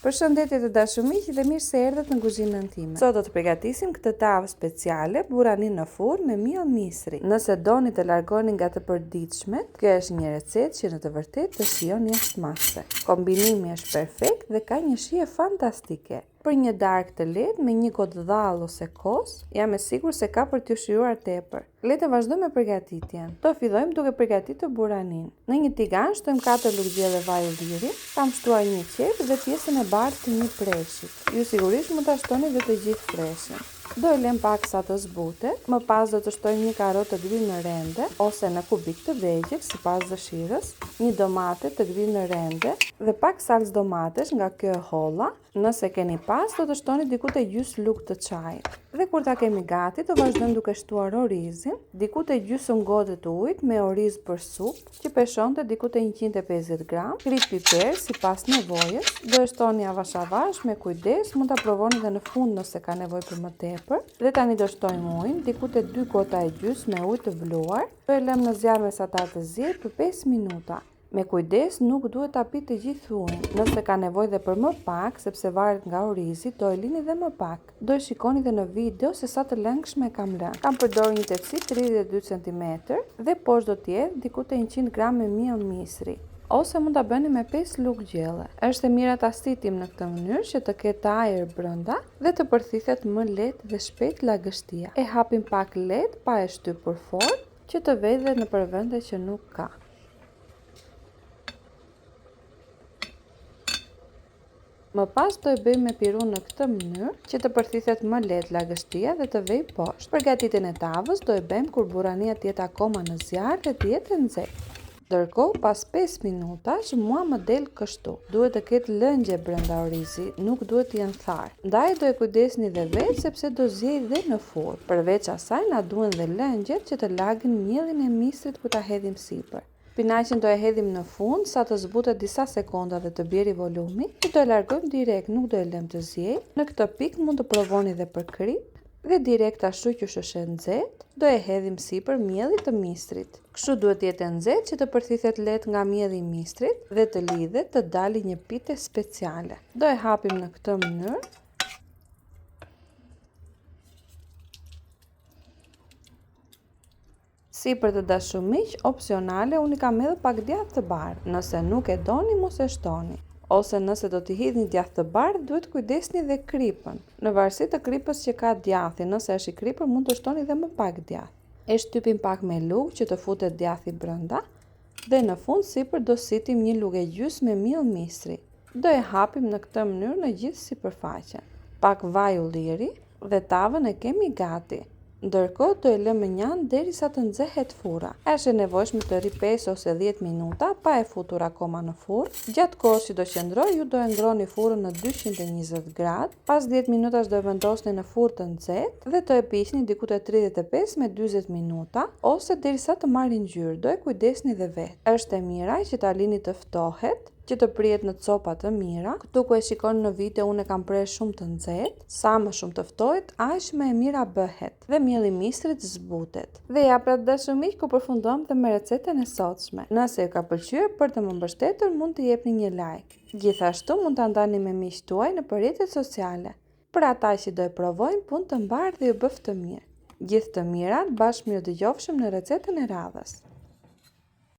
Përshëndetje të dashur miq dhe mirë se erdhët në kuzhinën time. Sot do të përgatisim këtë tavë speciale buranin në furrë me miell misri. Nëse doni të largoni nga të përditshmet, kjo është një recetë që në të vërtetë të shijon jashtëmase. Kombinimi është perfekt dhe ka një shije fantastike. Për një darkë të lehtë me një gotë dhall ose kos, jam e sigurt se ka për t'ju shijuar tepër. Le të vazhdojmë me përgatitjen. Do fillojmë duke përgatitur buranin. Në një tigan shtojmë 4 lugë gjelle vaj ulliri, kam shtuar një qep dhe pjesën e bardhë të një preshit. Ju sigurisht mund ta shtoni dhe të gjithë preshin. Do e lëm pak sa të zbutet, më pas do të shtoj një karotë të grillë në rende ose në kubik të vegjël sipas dëshirës, një domate të grillë në rende dhe pak salcë domatesh nga kjo e holla. Nëse keni pas, do të shtoni diku te gjys lugë të çajit. Dhe kur ta kemi gati, do vazhdojmë duke shtuar orizin, diku te gjysmë gotë të ujit me oriz për supë, që peshonte diku te 150 gram, krip piper sipas nevojës. Do e shtoni avash avash me kujdes, mund ta provoni edhe në fund nëse ka nevojë për më tepër. Dhe tani do shtojmë ujin, diku te 2 gota e gjys me ujë të vluar. Do e lëm në zjarr mesatar të ziejt për 5 minuta. Me kujdes, nuk duhet ta pi të gjithë ujin. Nëse ka nevojë dhe për më pak, sepse varet nga orizi, do e lini dhe më pak. Do e shikoni dhe në video se sa të lëngshme kam lënë. Kam përdorur një tepsi 32 cm dhe poshtë do të jetë diku te 100 gram me miell misri. Ose mund ta bëni me 5 lugë gjelle. Është e mira ta stitim në këtë mënyrë që të ketë ajër brenda dhe të përthithet më lehtë dhe shpejt lagështia. E hapim pak lehtë pa e shtypur fort, që të vedhet nëpër vende që nuk ka. Më pas do e bëjmë me pirun në këtë mënyrë që të përthithet më lehtë lagështia dhe të vejë poshtë. Përgatitjen e tavës do e bëjmë kur burania të jetë akoma në zjarr dhe të jetë e nxehtë. Ndërkohë, pas 5 minutash, mua më del kështu. Duhet të ketë lëngje brenda orizi, nuk duhet të jenë tharë. Ndaj do e kujdesni dhe vetë sepse do ziejë dhe në furrë. Përveç asaj na duhen dhe lëngjet që të lagin miellin e misrit kur ta hedhim sipër. Spinaqin do e hedhim në fund sa të zbutet disa sekonda dhe të bjerë volumi. Do e largojmë direkt, nuk do e lëm të ziejë. Në këtë pikë mund të provoni dhe për krip dhe direkt ashtu që është e nxehtë, do e hedhim sipër miellit të misrit. Kështu duhet të jetë e nxehtë që të përthithet lehtë nga mielli i misrit dhe të lidhet, të dalë një pite speciale. Do e hapim në këtë mënyrë. Si për të dashur miq, opsionale, unë kam edhe pak djathë të bardhë. Nëse nuk e doni, mos e shtoni. Ose nëse do t'i hidhni djathë të bardhë, duhet kujdesni dhe kripën. Në varësi të kripës që ka djathi, nëse është i kripur, mund të shtoni dhe më pak djathë. E shtypim pak me lugë që të futet djathi brenda dhe në fund sipër do sitim një lugë e gjys me miell misri. Do e hapim në këtë mënyrë në gjithë sipërfaqen. Pak vaj ulliri dhe tavën e kemi gati. Ndërkohë do e lëmë njanë derisa të nxehet furra. Është e nevojshme të rri 5 ose 10 minuta pa e futur akoma në furrë. Gjatë kohës që do qëndroj, ju do e ngroni furrën në 220 gradë. Pas 10 minutash do e vendosni në furrë të nxehtë dhe të e piqni diku te 35 me 40 minuta ose derisa të marrë ngjyrë. Do e kujdesni dhe vetë. Është e mira që ta lini të ftohet, që të prihet në copa të mira. Këtu ku e shikoni në video, unë e kam prerë shumë të nxehtë. Sa më shumë të ftohet, aq më e mira bëhet dhe mielli i misrit zbutet. Dhe ja pra të dashur miq, ku përfundom dhe me recetën e sotshme. Nëse ju ka pëlqyer, për të më mbështetur, mund të jepni një like. Gjithashtu mund ta ndani me miqtë tuaj në rrjetet sociale. Për ata që do e provojnë, punë të mbarë dhe ju bëf të mirë. Gjithë të mirat, bashkë mirë dëgjofshëm në recetën e radhës.